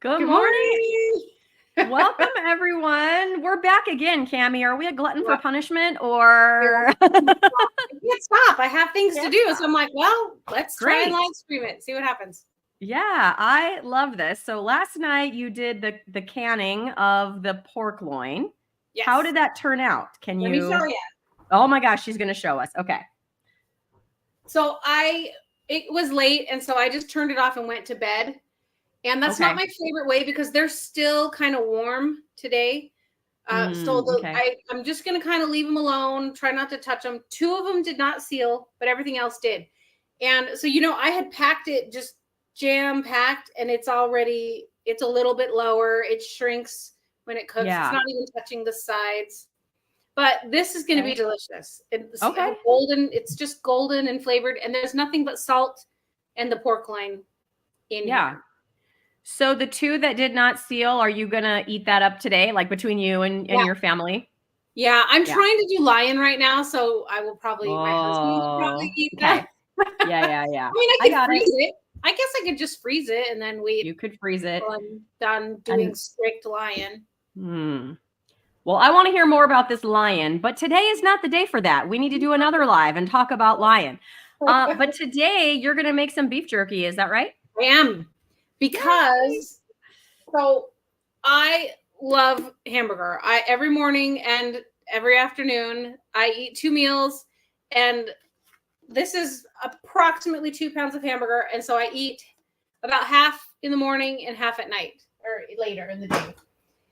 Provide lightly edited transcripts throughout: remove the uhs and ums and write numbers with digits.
Good Good morning. morning. Welcome, everyone. We're back again, Cammie. Are we a glutton for Well, punishment or? I can't stop. I have things to do. So I'm like, well, let's try and Great. live stream it. See what happens. Yeah, I love this. So last night you did the canning of the pork loin. Yes. How did that turn out? Can Let me you? show you. Oh my gosh, she's going to show us. Okay. So it was late, and so I just turned it off and went to bed. And that's not my favorite way because they're still kind of warm today. Okay. I'm just going to kind of leave them alone, try not to touch them. 2 of them did not seal, but everything else did. And so, I had packed it just jam packed, and it's a little bit lower. It shrinks when it cooks. Yeah. It's not even touching the sides. But this is going to be delicious. It's Okay. golden. It's just golden and flavored, and there's nothing but salt and the pork loin in here. So the 2 that did not seal, are you going to eat that up today, like between you and your family? Yeah, I'm trying to do lion right now, so I will probably, my husband will probably eat that. Yeah. I mean, I could freeze it. I guess I could just freeze it and then wait. You could freeze it. I'm done doing strict lion. Well, I want to hear more about this lion, but today is not the day for that. We need to do another live and talk about lion. But today you're going to make some beef jerky. Is that right? I am. Because so I love hamburger. Every morning and every afternoon I eat 2 meals, and this is approximately 2 pounds of hamburger. And so I eat about half in the morning and half at night or later in the day.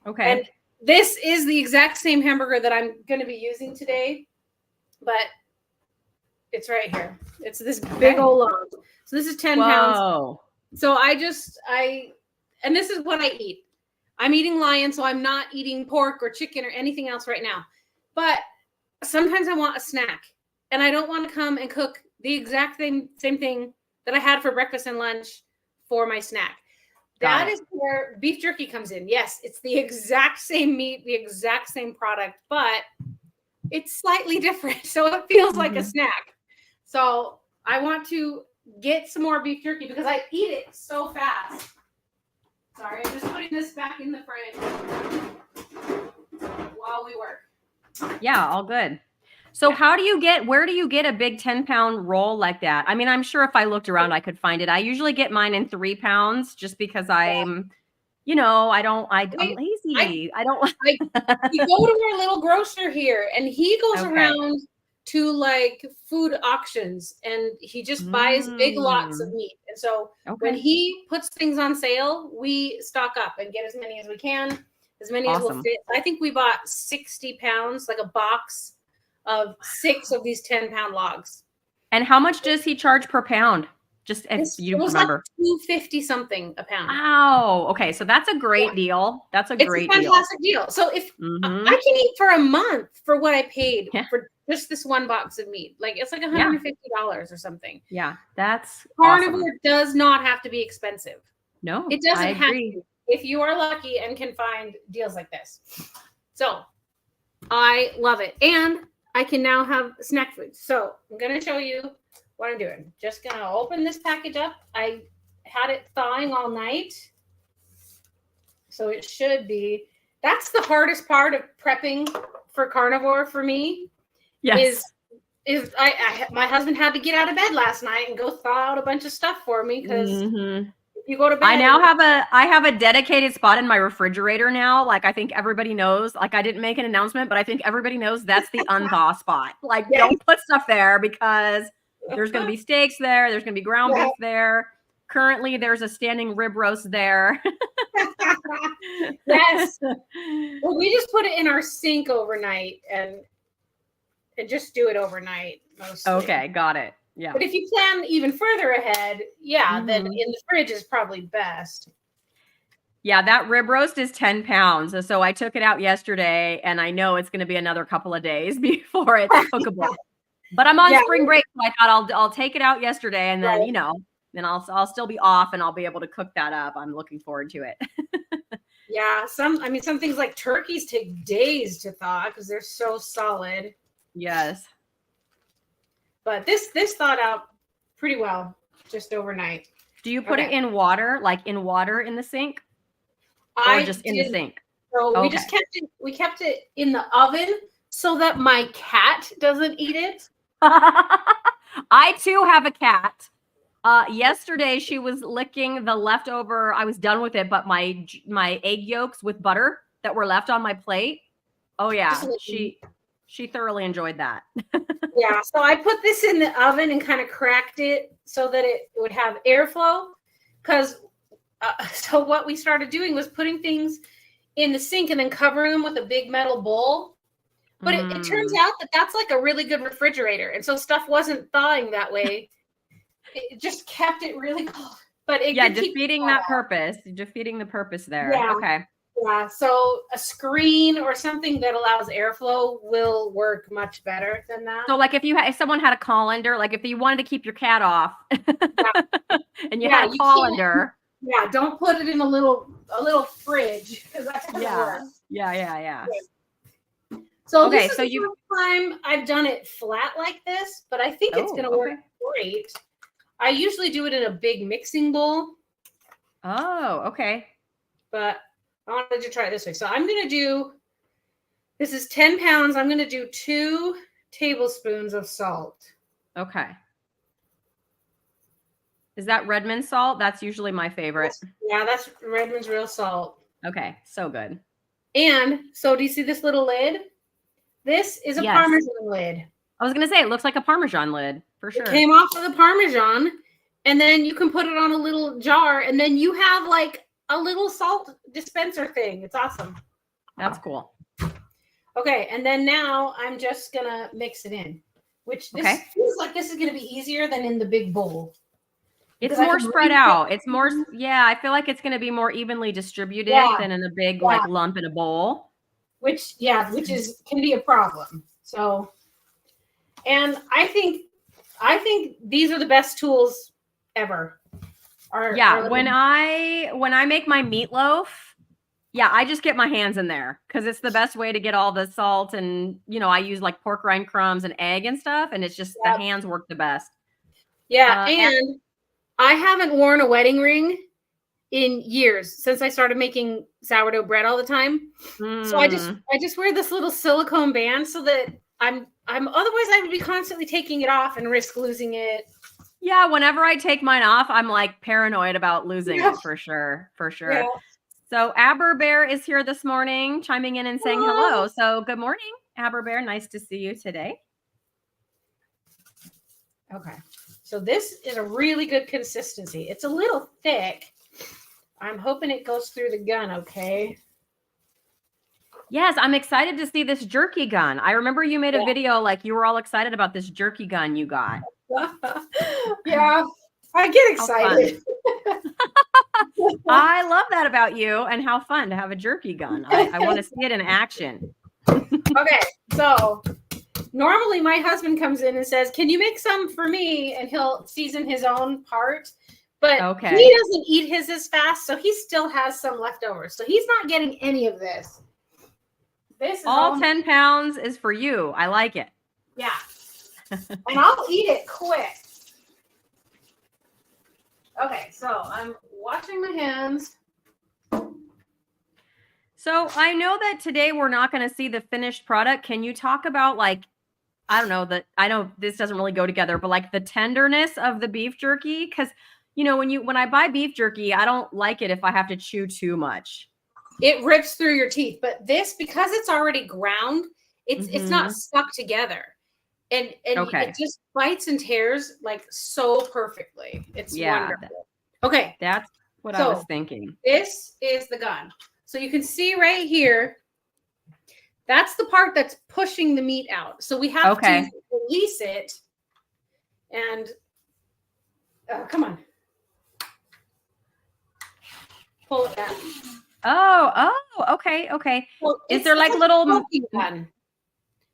Okay. And this is the exact same hamburger that I'm going to be using today, but it's right here. It's this big old log. So this is 10 pounds. So and this is what I eat. I'm eating lion, so I'm not eating pork or chicken or anything else right now. But sometimes I want a snack, and I don't want to come and cook the exact same thing that I had for breakfast and lunch for my snack. That is where beef jerky comes in. Yes, it's the exact same meat, the exact same product, but it's slightly different. So it feels like a snack. So I want to get some more beef jerky because I eat it so fast. Sorry, I'm just putting this back in the fridge while we work. Yeah, all good. So where do you get a big 10-pound roll like that? I mean, I'm sure if I looked around, I could find it. I usually get mine in 3 pounds just because I'm lazy. We go to our little grocer here, and he goes around to like food auctions, and he just buys big lots of meat. And so when he puts things on sale, we stock up and get as many as we can, as many as will fit. I think we bought 60 pounds, like a box of 6 of these 10-pound logs. And how much does he charge per pound? Just if you remember. Like $2.50 something a pound. Wow. Okay, so that's a great deal. It's a fantastic deal. So if I can eat for a month for what I paid for just this one box of meat, like it's like $150 or something. Yeah, that's Carnivore does not have to be expensive. No, it doesn't have to. If you are lucky and can find deals like this. So I love it. And I can now have snack food. So I'm going to show you what I'm doing. Just going to open this package up. I had it thawing all night. So it should be. That's the hardest part of prepping for carnivore for me. Yes. Is my husband had to get out of bed last night and go thaw out a bunch of stuff for me because if you go to bed. I have a dedicated spot in my refrigerator now. Like I think everybody knows, like I didn't make an announcement, but I think everybody knows that's the unthaw spot. Like don't put stuff there because there's going to be steaks there. There's going to be ground beef there. Currently there's a standing rib roast there. Yes. Well, we just put it in our sink overnight and just do it overnight mostly. Okay, got it. Yeah. But if you plan even further ahead, then in the fridge is probably best. Yeah, that rib roast is 10 pounds. So I took it out yesterday, and I know it's going to be another couple of days before it's cookable. But I'm on spring break, so I thought I'll take it out yesterday, and then then I'll still be off, and I'll be able to cook that up. I'm looking forward to it. Yeah, some things like turkeys take days to thaw because they're so solid. Yes. But this thawed out pretty well just overnight. Do you put it in water, like in water in the sink? Or just in the sink? So we just kept it in the oven so that my cat doesn't eat it. I too have a cat. Yesterday she was licking the leftover. I was done with it, but my egg yolks with butter that were left on my plate. Oh yeah, she thoroughly enjoyed that. Yeah, so I put this in the oven and kind of cracked it so that it would have airflow. Because so what we started doing was putting things in the sink and then covering them with a big metal bowl. But it turns out that that's like a really good refrigerator. And so stuff wasn't thawing that way. It just kept it really cold. But it defeating that purpose. Defeating the purpose there. Yeah. Okay. Yeah. So a screen or something that allows airflow will work much better than that. So like if someone had a colander, like if you wanted to keep your cat off and you had a colander. Yeah, don't put it in a little fridge because that's gonna work. Yeah. So this is the first time I've done it flat like this, but I think it's gonna work great. I usually do it in a big mixing bowl. Oh, okay. But I wanted to try it this way. So I'm gonna do, this is 10 pounds. I'm gonna do 2 tablespoons of salt. Okay. Is that Redmond salt? That's usually my favorite. Yeah, that's Redmond's real salt. Okay, so good. And so do you see this little lid? This is a Parmesan lid. I was going to say, it looks like a Parmesan lid, for sure. It came off of the Parmesan, and then you can put it on a little jar, and then you have like a little salt dispenser thing. It's awesome. That's cool. Okay, and then now I'm just going to mix it in, which this feels like this is going to be easier than in the big bowl. It's more spread out. It's more, I feel like it's going to be more evenly distributed than in a big like lump in a bowl. Which can be a problem. So, and I think these are the best tools ever. When I make my meatloaf, I just get my hands in there because it's the best way to get all the salt and I use like pork rind crumbs and egg and stuff, and it's just the hands work the best. Yeah, and I haven't worn a wedding ring in years since I started making sourdough bread all the time. So I just wear this little silicone band so that I'm otherwise I would be constantly taking it off and risk losing it. Yeah, whenever I take mine off, I'm like paranoid about losing it for sure. Yeah. So Aber Bear is here this morning, chiming in and saying hello. So good morning, Aber Bear. Nice to see you today. Okay. So this is a really good consistency. It's a little thick. I'm hoping it goes through the gun okay. Yes, I'm excited to see this jerky gun. I remember you made a video like you were all excited about this jerky gun you got. Yeah, I get excited. I love that about you and how fun to have a jerky gun. I want to see it in action. Okay, so normally my husband comes in and says, "Can you make some for me?" And he'll season his own part. But he doesn't eat his as fast, so he still has some left over. So he's not getting any of this. This is all 10 pounds is for you. I like it. Yeah. And I'll eat it quick. Okay, so I'm washing my hands. So I know that today we're not going to see the finished product. Can you talk about like, I know this doesn't really go together, but like the tenderness of the beef jerky? Because when I buy beef jerky, I don't like it if I have to chew too much. It rips through your teeth. But this, because it's already ground, it's not stuck together. And it just bites and tears like so perfectly. It's wonderful. Okay. That's what I was thinking. This is the gun. So you can see right here, that's the part that's pushing the meat out. So we have to release it. And come on. Pull it back. Oh, okay. Well, is there like little gun?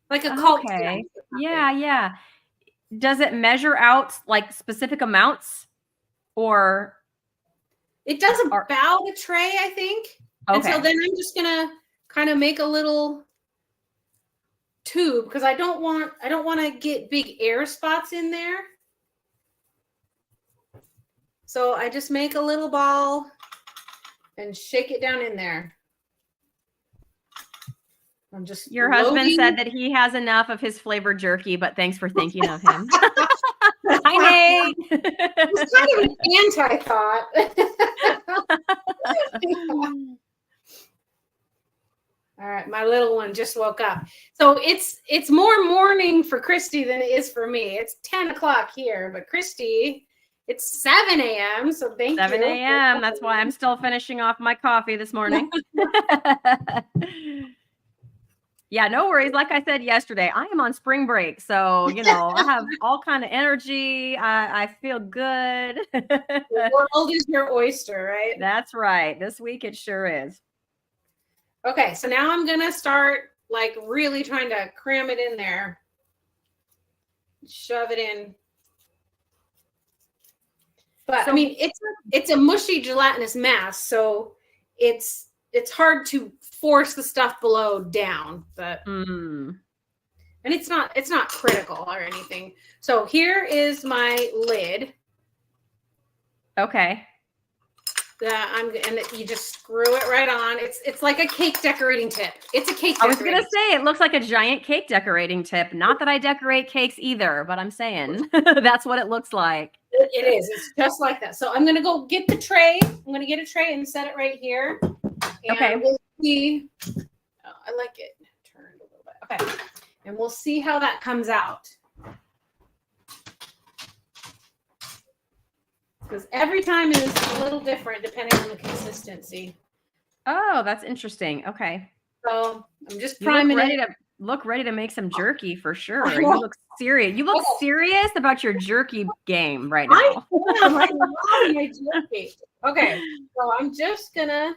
Like a caulk gun. Yeah. Does it measure out like specific amounts or? It does about a tray, I think. And so then I'm just gonna kind of make a little tube because I don't want to get big air spots in there. So I just make a little ball and shake it down in there. I'm just Your husband said that he has enough of his flavored jerky, but thanks for thinking of him. Hi, Nate. It's kind of an anti-thought. All right, my little one just woke up. So it's more morning for Christy than it is for me. It's 10 o'clock here, but Christy, it's 7 a.m. So thank you. 7 a.m. That's why I'm still finishing off my coffee this morning. Yeah, no worries. Like I said yesterday, I am on spring break. So, I have all kind of energy. I feel good. The world is your oyster, right? That's right. This week it sure is. Okay, so now I'm going to start like really trying to cram it in there. Shove it in. But I mean, it's a mushy gelatinous mass, so it's hard to force the stuff below down, but and it's not critical or anything. So here is my lid. Okay. And you just screw it right on. It's like a cake decorating tip. It's a cake decorating. I was gonna say it looks like a giant cake decorating tip. Not that I decorate cakes either, but I'm saying that's what it looks like. It is. It's just like that. So I'm gonna go get the tray. I'm gonna get a tray and set it right here. And okay. We'll see. Oh, I like it turned a little bit. Okay. And we'll see how that comes out. Because every time is a little different depending on the consistency. Oh, that's interesting. Okay. So I'm just priming it. Look ready to make some jerky for sure. You look serious. You look serious about your jerky game right now. I love my jerky. Okay. So I'm just gonna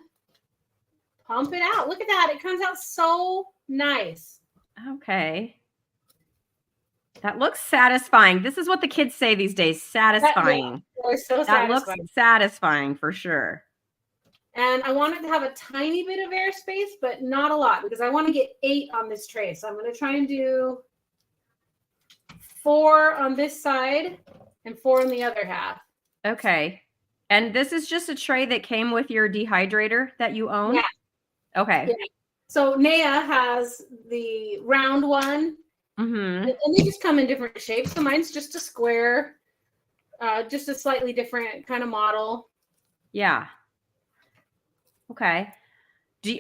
pump it out. Look at that. It comes out so nice. Okay. That looks satisfying. This is what the kids say these days. Satisfying. That looks satisfying for sure. And I want it to have a tiny bit of airspace, but not a lot because I want to get 8 on this tray. So I'm going to try and do 4 on this side and 4 on the other half. Okay. And this is just a tray that came with your dehydrator that you own? Yeah. Okay. Yeah. So Naya has the round one. Mm-hmm. And they just come in different shapes. So mine's just a square, just a slightly different kind of model. Yeah. Okay.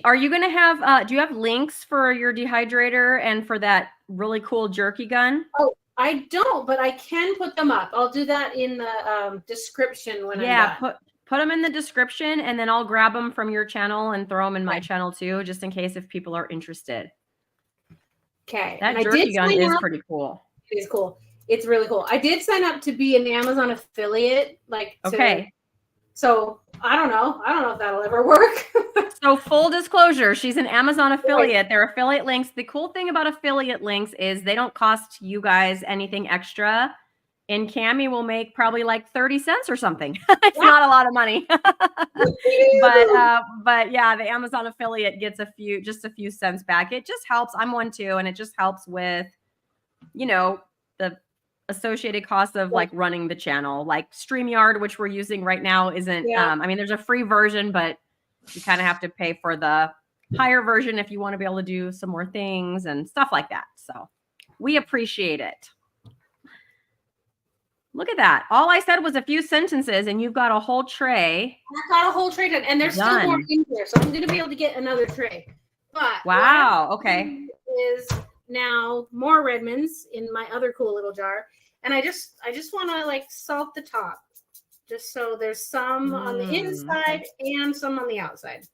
Are you going to have, do you have links for your dehydrator and for that really cool jerky gun? Oh, I don't, but I can put them up. I'll do that in the description when I'm done. Put them in the description and then I'll grab them from your channel and throw them in my channel too, just in case if people are interested. Okay. That jerky gun is pretty cool. It is cool. It's really cool. I did sign up to be an Amazon affiliate. Okay. So I don't know. I don't know if that'll ever work. So full disclosure, she's an Amazon affiliate. They're affiliate links. The cool thing about affiliate links is they don't cost you guys anything extra. And Cammie will make probably like 30 cents or something. It's not a lot of money. But yeah, the Amazon affiliate gets just a few cents back. It just helps. I'm one too. And it just helps with, the associated cost of like running the channel. Like StreamYard, which we're using right now, isn't, there's a free version, but you kind of have to pay for the higher version if you want to be able to do some more things and stuff like that. So we appreciate it. Look at that. All I said was a few sentences and you've got a whole tray. I've got a whole tray done. And there's still more in here. So I'm going to be able to get another tray. But wow. Okay. Is now more Redmonds in my other cool little jar. And I just want to like salt the top. Just so there's some on the inside and some on the outside.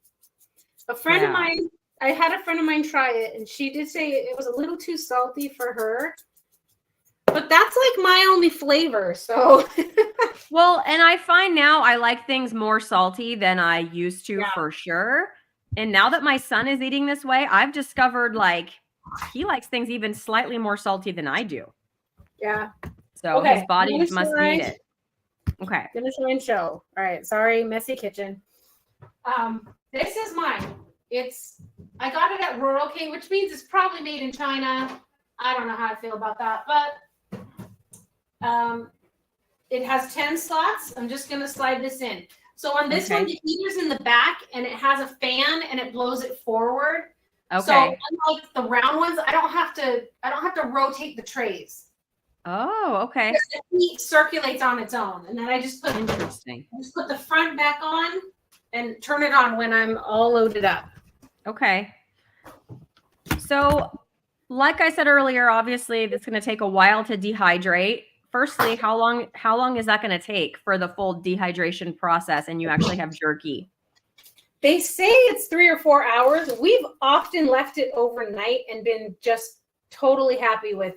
A friend of mine, I had a friend of mine try it and she did say it was a little too salty for her. But that's like my only flavor. So, well, and I find now I like things more salty than I used to for sure. And now that my son is eating this way, I've discovered like he likes things even slightly more salty than I do. Yeah. So his body must need it. Okay. Gonna try and show. All right. Sorry, messy kitchen. This is mine. I got it at Rural K, which means it's probably made in China. I don't know how I feel about that, but it has 10 slots. I'm just going to slide this in. So on this one, the heater's in the back and it has a fan and it blows it forward. Okay. So unlike the round ones, I don't have to rotate the trays. Oh, okay. Because the heat circulates on its own. And then I just put the front back on and turn it on when I'm all loaded up. Okay. So like I said earlier, obviously it's going to take a while to dehydrate. Firstly, how long is that going to take for the full dehydration process and you actually have jerky? They say it's 3 or 4 hours. We've often left it overnight and been just totally happy with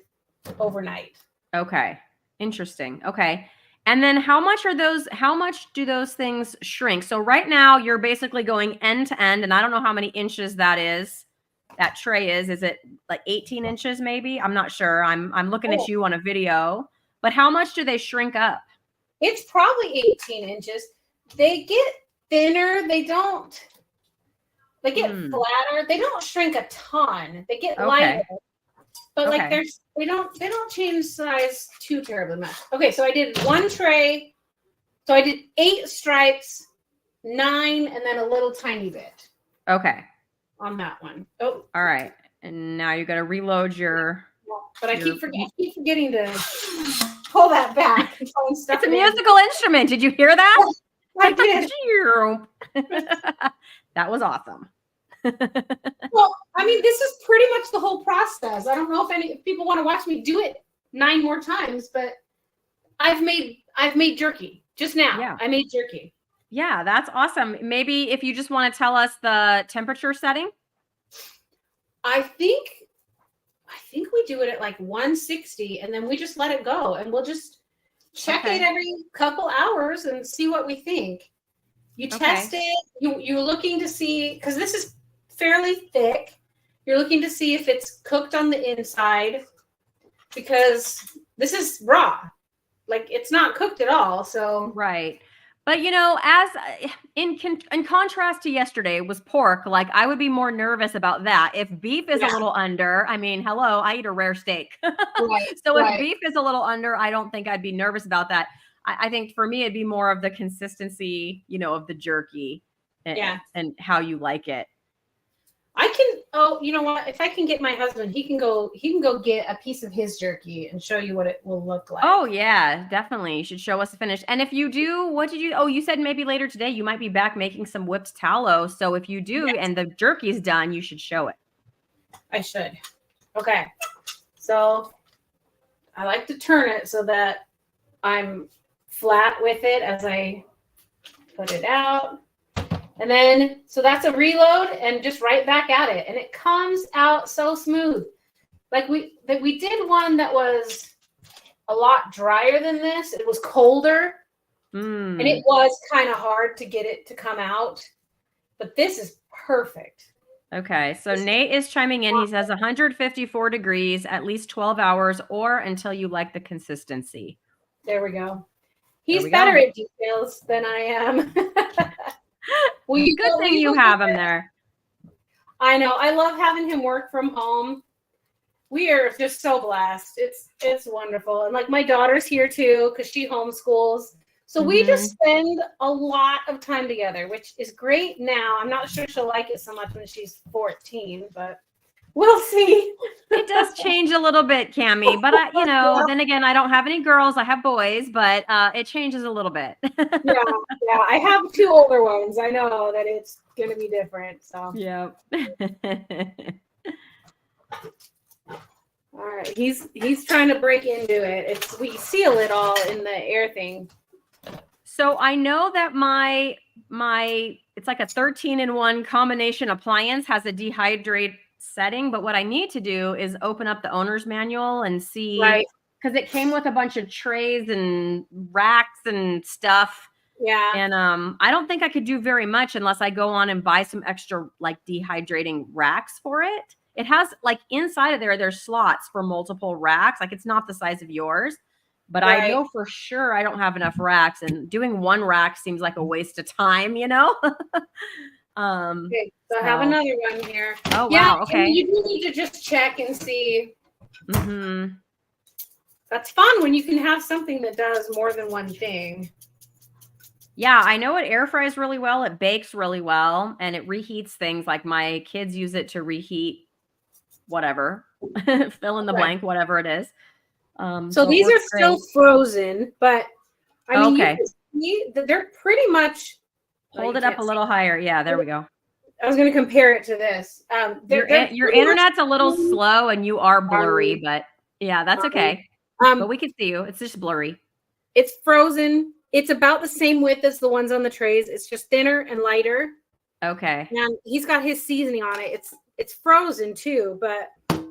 overnight. Okay. Interesting. Okay. And then how much do those things shrink? So right now you're basically going end to end, and I don't know how many inches that tray is. Is it like 18 inches maybe? I'm not sure. I'm looking at you on a video, but how much do they shrink up? It's probably 18 inches. They get thinner. They get flatter. They don't shrink a ton. They get lighter. But like they don't change size too terribly much. Okay, so I did one tray. So I did 8 stripes, 9, and then a little tiny bit. Okay. On that one. Oh. All right. And now you got to reload your. But I keep forgetting to pull that back. It's a musical instrument. Did you hear that? I did. That was awesome. Well, I mean, this is pretty much the whole process. I don't know if people want to watch me do it 9 more times, but I've made jerky just now. Yeah. I made jerky. Yeah, that's awesome. Maybe if you just want to tell us the temperature setting. I think we do it at like 160 and then we just let it go and we'll just check it every couple hours and see what we think. You test it. You're looking to see, because this is fairly thick. You're looking to see if it's cooked on the inside because this is raw. Like it's not cooked at all. So right. But as in contrast to yesterday was pork, like I would be more nervous about that. If beef is a little under, I mean, hello, I eat a rare steak. So if beef is a little under, I don't think I'd be nervous about that. I think for me, it'd be more of the consistency, of the jerky and how you like it. You know what? If I can get my husband, he can go get a piece of his jerky and show you what it will look like. Oh yeah, definitely. You should show us the finish. And if you do, you said maybe later today you might be back making some whipped tallow. So if you do and the jerky's done, you should show it. I should. Okay. So I like to turn it so that I'm flat with it as I put it out. And then, so that's a reload and just right back at it. And it comes out so smooth. Like we did one that was a lot drier than this. It was colder. And it was kind of hard to get it to come out. But this is perfect. Okay. So Nate is chiming in. He says 154 degrees, at least 12 hours, or until you like the consistency. There we go. He's better at details than I am. Well, good thing you have him there. I know. I love having him work from home. We are just so blessed. It's wonderful. And like my daughter's here too because she homeschools. So we just spend a lot of time together, which is great now. I'm not sure she'll like it so much when she's 14, but we'll see. It does change a little bit, Cammie. But then again, I don't have any girls. I have boys, but it changes a little bit. Yeah. I have 2 older ones. I know that it's going to be different. So yeah. All right. He's trying to break into it. We seal it all in the air thing. So I know that my it's like a 13-in-1 combination appliance has a dehydrate setting, but what I need to do is open up the owner's manual and see, because it came with a bunch of trays and racks and stuff. Yeah. And I don't think I could do very much unless I go on and buy some extra like dehydrating racks for it. It has like inside of there's slots for multiple racks. Like it's not the size of yours, but I know for sure I don't have enough racks, and doing one rack seems like a waste of time, Okay, so I have another one here. Oh, wow. Okay. You do need to just check and see. Mm-hmm. That's fun when you can have something that does more than one thing. Yeah, I know it air fries really well. It bakes really well, and it reheats things. Like my kids use it to reheat whatever, fill in the blank, whatever it is. So it these are works still great. frozen, but I mean, you Okay. can see that they're pretty much. Hold it up a little higher. Yeah, there we go. I was going to compare it to this. Your internet's a little slow and you are blurry, but yeah, that's okay. But we can see you. It's just blurry. It's frozen. It's about the same width as the ones on the trays. It's just thinner and lighter. Okay. And he's got his seasoning on it. It's frozen too, but all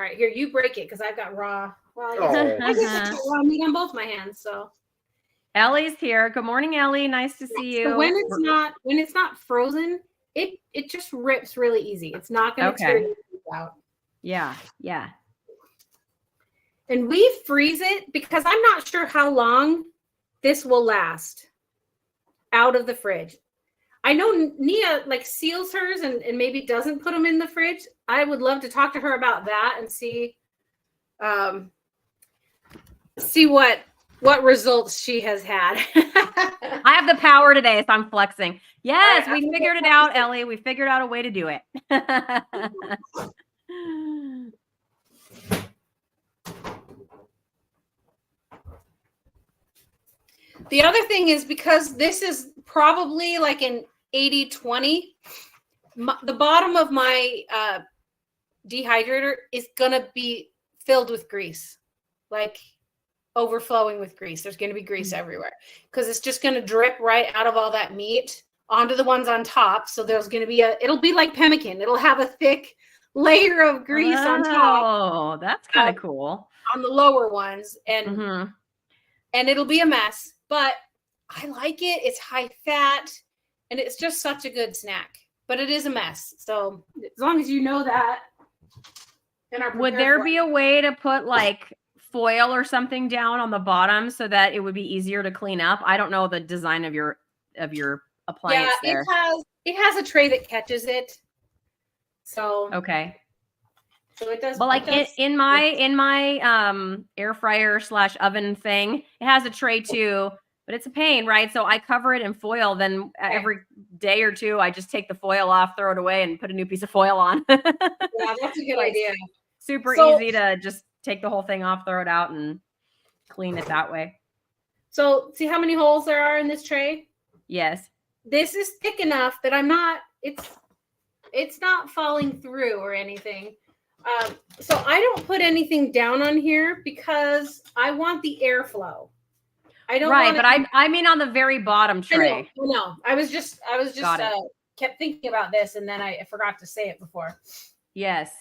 right, here, you break it because I've got raw. Well, I guess I've got raw meat on both my hands. So Ellie's here. Good morning, Ellie. Nice to see you. So when it's not frozen, it just rips really easy. It's not going to tear you out. Yeah, yeah. And we freeze it because I'm not sure how long this will last out of the fridge. I know Nia like seals hers and maybe doesn't put them in the fridge. I would love to talk to her about that and see what results she has had. I have the power today, so I'm flexing. Yes, we figured it out, Ellie. We figured out a way to do it. The other thing is because this is probably like an 80-20, the bottom of my dehydrator is going to be filled with grease, like overflowing with grease. There's going to be grease everywhere because it's just going to drip right out of all that meat onto the ones on top. So there's going to be it'll be like pemmican. It'll have a thick layer of grease on top. Oh, that's kind of cool. On the lower ones. And it'll be a mess. But I like it. It's high fat, and it's just such a good snack. But it is a mess. So as long as you know that. Would there be a way to put like foil or something down on the bottom so that it would be easier to clean up? I don't know the design of your appliance. Yeah, it has a tray that catches it. So okay. So it does. But like in my air fryer / oven thing, it has a tray too, but it's a pain, right? So I cover it in foil. Then every day or two, I just take the foil off, throw it away, and put a new piece of foil on. Yeah, that's a good idea. Super easy to just take the whole thing off, throw it out, and clean it that way. So see how many holes there are in this tray? Yes. This is thick enough that it's not falling through or anything. So I don't put anything down on here because I want the airflow. I don't but I mean on the very bottom tray. No, I was just kept thinking about this and then I forgot to say it before. Yes.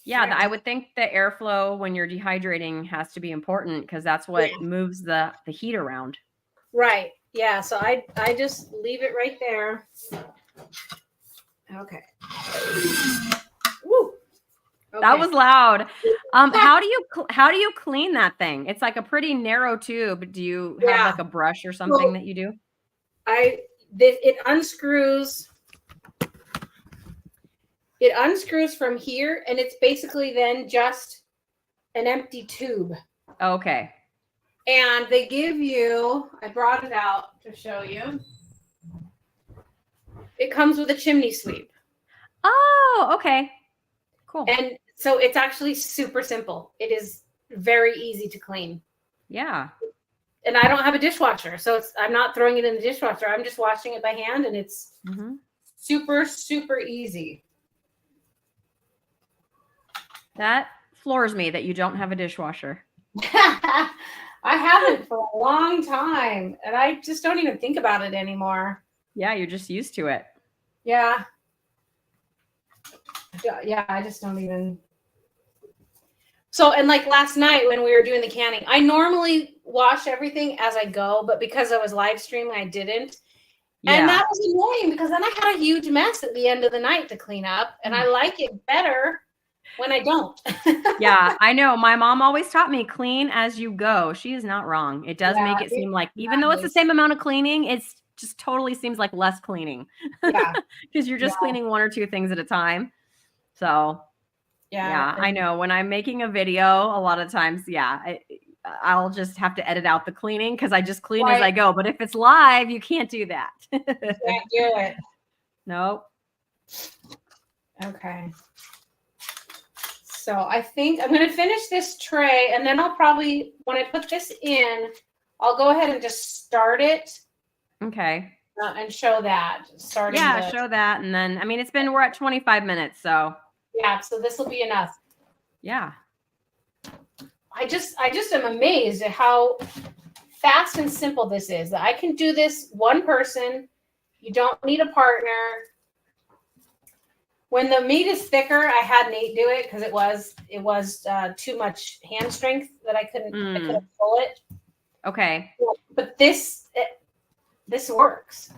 Yeah, I would think the airflow when you're dehydrating has to be important because that's what moves the heat around. Right. Yeah. So I just leave it right there. Okay. Woo. Okay. That was loud. How do you clean that thing? It's like a pretty narrow tube. Do you have like a brush or something that you do? It unscrews. It unscrews from here, and it's basically then just an empty tube. Okay. And they give you, I brought it out to show you. It comes with a chimney sweep. Oh, okay. Cool. And so it's actually super simple. It is very easy to clean. Yeah. And I don't have a dishwasher, so I'm not throwing it in the dishwasher. I'm just washing it by hand, and it's super, super easy. That floors me that you don't have a dishwasher. I haven't for a long time, and I just don't even think about it anymore. Yeah, you're just used to it. Yeah, I just don't even. So, and like last night when we were doing the canning, I normally wash everything as I go, but because I was live streaming, I didn't. Yeah. And that was annoying because then I had a huge mess at the end of the night to clean up, and I like it better when I don't. Yeah, I know. My mom always taught me clean as you go. She is not wrong. It does make it seem like, even though it's the same amount of cleaning, it's just totally seems like less cleaning. Yeah. Because you're just cleaning one or two things at a time. So, yeah, I know. When I'm making a video, a lot of times, I'll just have to edit out the cleaning because I just clean Right. as I go. But if it's live, you can't do that. Can't do it. Nope. Okay. So I think I'm going to finish this tray, and then I'll probably, when I put this in, I'll go ahead and just start it. Okay. And show that. Yeah, show that. And then, I mean, we're at 25 minutes. So. Yeah, so this will be enough. Yeah. I just am amazed at how fast and simple this is. That I can do this one person. You don't need a partner. When the meat is thicker, I had Nate do it because it was too much hand strength that I couldn't pull it. Okay. But this works.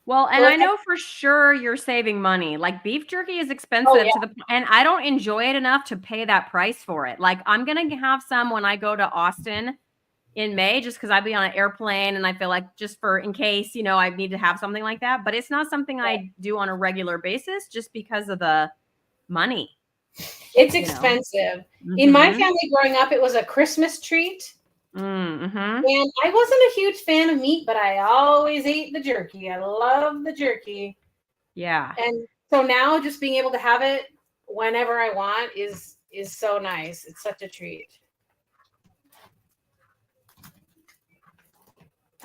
Well, and I know for sure you're saving money. Like beef jerky is expensive and I don't enjoy it enough to pay that price for it. Like I'm going to have some when I go to Austin in May, just because I'd be on an airplane and I feel like just in case, I need to have something like that. But it's not something I do on a regular basis just because of the money. It's expensive. In my family growing up, it was a Christmas treat. Mm-hmm. And I wasn't a huge fan of meat, but I always ate the jerky. I love the jerky. Yeah. And so now just being able to have it whenever I want is so nice. It's such a treat.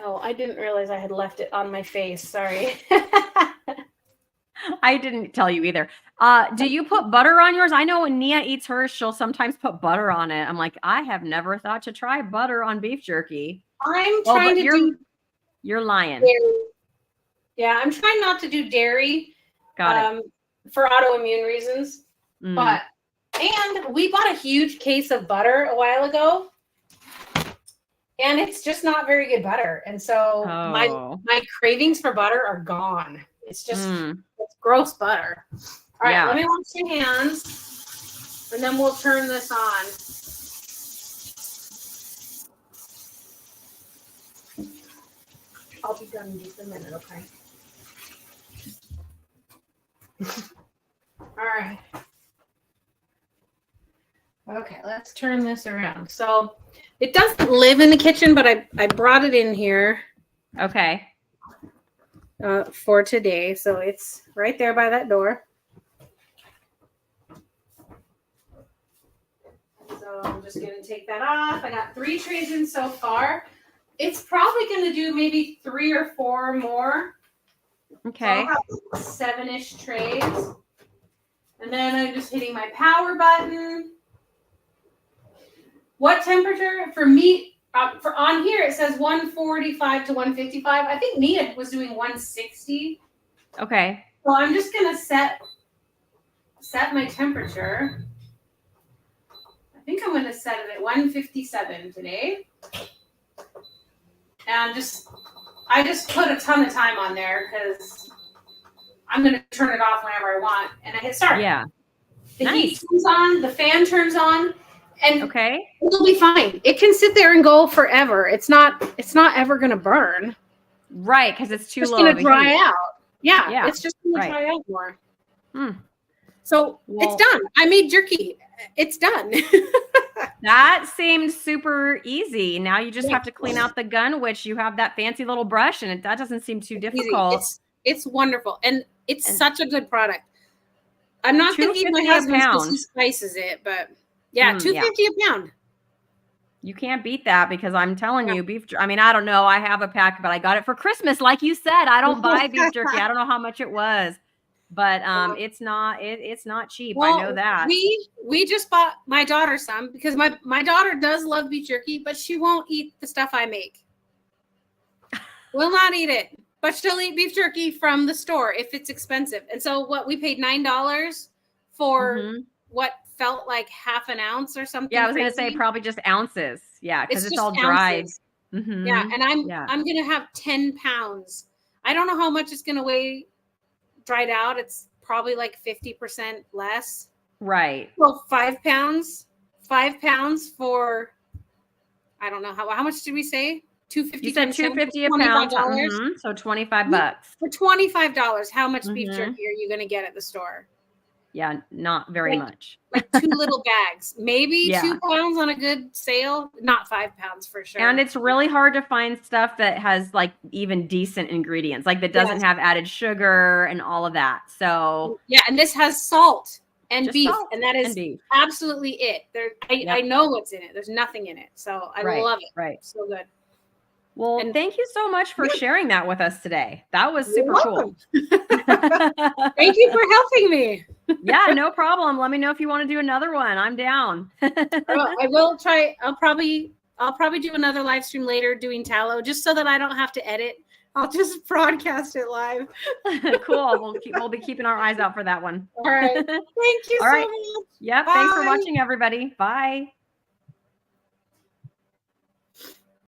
Oh, I didn't realize I had left it on my face. Sorry. I didn't tell you either. Do you put butter on yours? I know when Nia eats hers, she'll sometimes put butter on it. I'm like, I have never thought to try butter on beef jerky. You're lying. Dairy. Yeah, I'm trying not to do dairy. Got it. For autoimmune reasons. And we bought a huge case of butter a while ago. And it's just not very good butter. And so my cravings for butter are gone. It's just it's gross butter. All right, let me wash your hands, and then we'll turn this on. I'll be done in just a minute, okay? All right. Okay, let's turn this around. So it doesn't live in the kitchen, but I brought it in here. Okay. For today. So it's right there by that door. So I'm just going to take that off. I got 3 trays in so far. It's probably going to do maybe 3 or 4 more. Okay. So 7-ish trays. And then I'm just hitting my power button. What temperature for meat? For on here, it says 145 to 155. I think Nia was doing 160. Okay. So I'm just gonna set my temperature. I think I'm gonna set it at 157 today. And I just put a ton of time on there because I'm gonna turn it off whenever I want. And I hit start. Yeah. The heat comes on, the fan turns on. And it'll be fine. It can sit there and go forever. It's not ever going to burn. Right, because it's too low. It's going to dry out. Yeah, it's just going to dry out more. So it's done. I made jerky. It's done. That seemed super easy. Now you just have to clean out the gun, which you have that fancy little brush, and that doesn't seem too difficult. It's wonderful, and it's such a good product. I'm not going to eat my husband because he spices it, but. Yeah, $2.50 a pound. You can't beat that because I'm telling you, beef. I mean, I don't know. I have a pack, but I got it for Christmas, like you said. I don't buy beef jerky. I don't know how much it was, but it's not cheap. Well, I know that. We just bought my daughter some because my daughter does love beef jerky, but she won't eat the stuff I make. Will not eat it, but she'll eat beef jerky from the store if it's expensive. And so we paid $9 for what felt like half an ounce or something. Yeah, I was going to say probably just ounces. Yeah, because it's all dried. Yeah, and I'm going to have 10 pounds. I don't know how much it's going to weigh dried out. It's probably like 50% less. Right. Well, 5 pounds. 5 pounds for, I don't know, how much did we say? $2.50. You said $2.50 a pound. So $25. For $25, how much beef jerky are you going to get at the store? Yeah, not very much. Like 2 little bags, maybe Yeah. 2 pounds on a good sale, not 5 pounds for sure. And it's really hard to find stuff that has like even decent ingredients, like that doesn't have added sugar and all of that. So yeah, and this has salt and beef, salt and that is absolutely it. I know what's in it. There's nothing in it, so I love it. Right, so good. Well, and thank you so much for sharing that with us today. That was super cool. Thank you for helping me. Yeah, no problem. Let me know if you want to do another one. I'm down. I will try. I'll probably do another live stream later doing tallow, just so that I don't have to edit. I'll just broadcast it live. Cool. We'll be keeping our eyes out for that one. All right. Thank you so much. Yep. Bye. Thanks for watching, everybody. Bye.